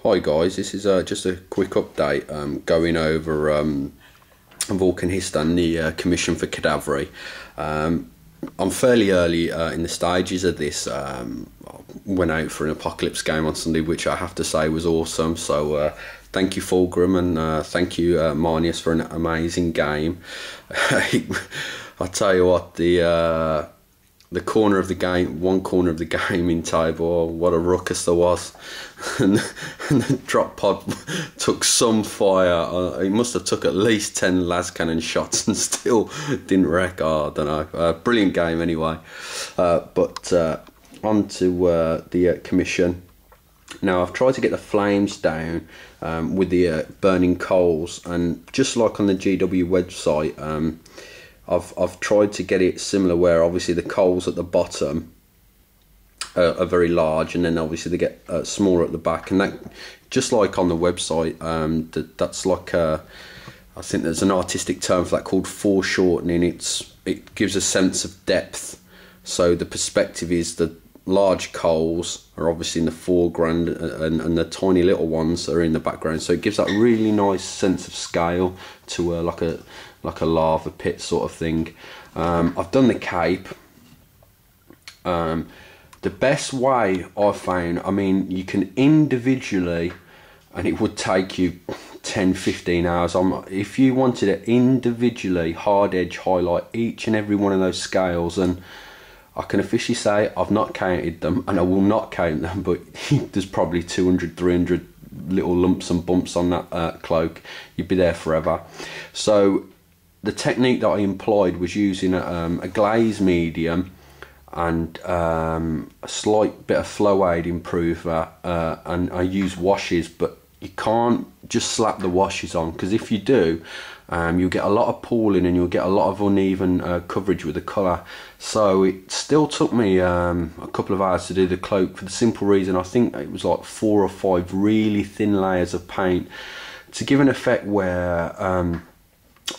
Hi guys, this is just a quick update going over Vulka He Stan, the commission for Cadavery. I'm fairly early in the stages of this. I went out for an Apocalypse game on Sunday, which I have to say was awesome. So thank you Fulgrim and thank you Marnius for an amazing game. I tell you what, the corner of the game, one corner of the game in table, what a ruckus there was. and the drop pod took some fire. It must have took at least 10 las cannon shots and still didn't wreck. I don't know. Brilliant game anyway. But on to the commission. Now I've tried to get the flames down with the burning coals, and just like on the GW website, I've tried to get it similar, where obviously the coals at the bottom are very large, and then obviously they get smaller at the back, and that, just like on the website, that's like I think there's an artistic term for that called foreshortening. It gives a sense of depth. So the perspective is the large coals are obviously in the foreground, and the tiny little ones are in the background. So it gives that really nice sense of scale to like a lava pit sort of thing. I've done the cape. The best way I've found, I mean, you can individually, and it would take you 10-15 hours. If you wanted to individually hard edge highlight each and every one of those scales, and I can officially say I've not counted them, and I will not count them, but there's probably 200-300 little lumps and bumps on that cloak. You'd be there forever. So the technique that I employed was using a glaze medium and a slight bit of flow aid improver, and I use washes, but you can't just slap the washes on, because if you do, you'll get a lot of pooling and you'll get a lot of uneven coverage with the colour. So it still took me a couple of hours to do the cloak, for the simple reason I think it was like 4 or 5 really thin layers of paint to give an effect where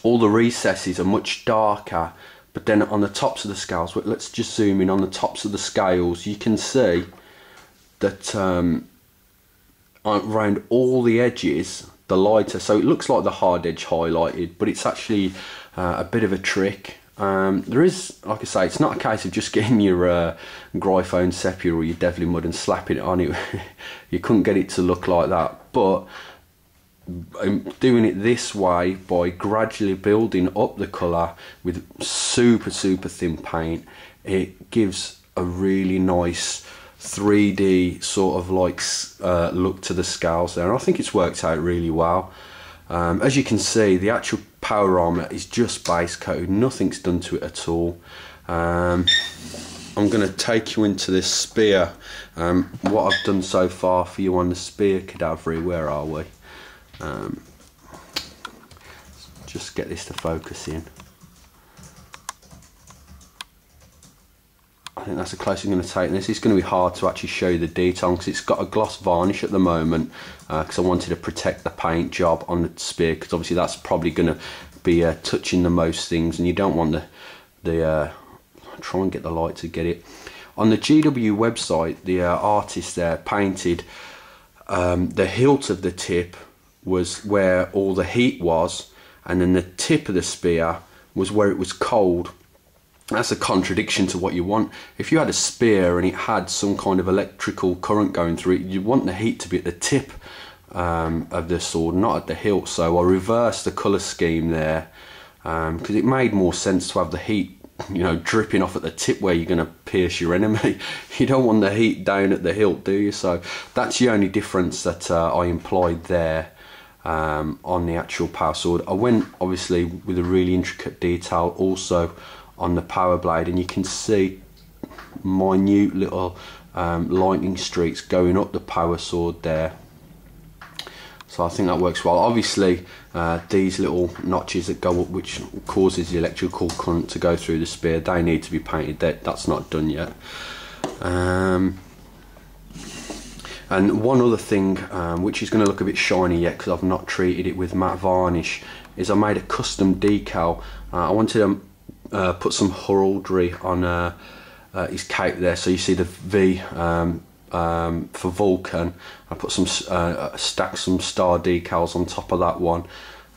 all the recesses are much darker, but then on the tops of the scales, let's just zoom in on the tops of the scales, you can see that around all the edges, the lighter, so it looks like the hard edge highlighted, but it's actually a bit of a trick. There is, like I say, it's not a case of just getting your Gryphone Sepia or your Devlin Mud and slapping it on it. You couldn't get it to look like that, but doing it this way, by gradually building up the colour with super thin paint, it gives a really nice 3D sort of like look to the scales there, and I think it's worked out really well. As you can see, the actual power armour is just base coated, nothing's done to it at all. I'm going to take you into this spear. What I've done so far for you on the spear Cadavery, where are we? Just get this to focus in. I think that's the closest I'm going to take this. It's going to be hard to actually show you the detail because it's got a gloss varnish at the moment, because I wanted to protect the paint job on the spear, because obviously that's probably going to be touching the most things, and you don't want the try and get the light to get it. On the GW website, the artist there painted the hilt of the tip was where all the heat was, and then the tip of the spear was where it was cold. That's a contradiction to what you want. If you had a spear and it had some kind of electrical current going through it, you want the heat to be at the tip of the sword, not at the hilt. So I reversed the colour scheme there, because it made more sense to have the heat, you know, dripping off at the tip where you're going to pierce your enemy. You don't want the heat down at the hilt, do you? So that's the only difference that I employed there on the actual power sword. I went obviously with a really intricate detail also on the power blade, and you can see minute little lightning streaks going up the power sword there. So I think that works well. Obviously these little notches that go up, which causes the electrical current to go through the spear, they need to be painted. That's not done yet. And one other thing, which is going to look a bit shiny yet because I've not treated it with matte varnish, is I made a custom decal. I wanted to put some heraldry on his cape there, so you see the V for Vulkan. I put some stacked some star decals on top of that one.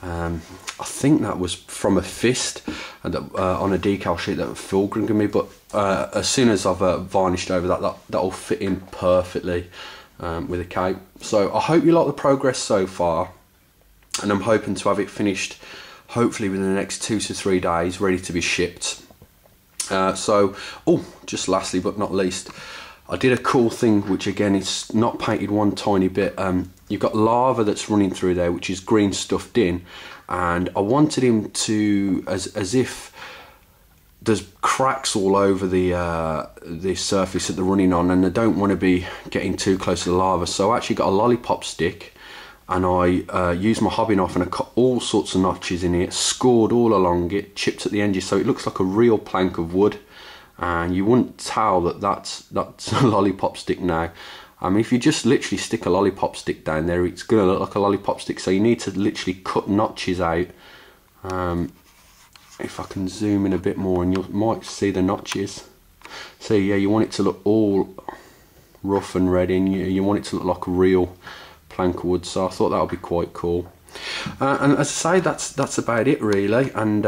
I think that was from a fist and on a decal sheet that Phil gave me, but as soon as I've varnished over that, that'll fit in perfectly with a cape. So I hope you like the progress so far, and I'm hoping to have it finished hopefully within the next 2 to 3 days, ready to be shipped. Just lastly but not least, I did a cool thing, which again, it's not painted one tiny bit. You've got lava that's running through there, which is green stuffed in, and I wanted him to, as if there's cracks all over the surface that they're running on, and I don't want to be getting too close to the lava. So I actually got a lollipop stick, and I used my hobby knife and I cut all sorts of notches in it, scored all along it, chipped at the edges, so it looks like a real plank of wood. And you wouldn't tell that that's a lollipop stick now. I mean, if you just literally stick a lollipop stick down there, it's going to look like a lollipop stick. So you need to literally cut notches out. If I can zoom in a bit more, and you might see the notches. So yeah, you want it to look all rough and ready, and you want it to look like a real plank of wood. So I thought that would be quite cool. And as I say, that's about it really, and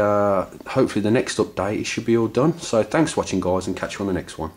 hopefully the next update it should be all done. So thanks for watching guys, and catch you on the next one.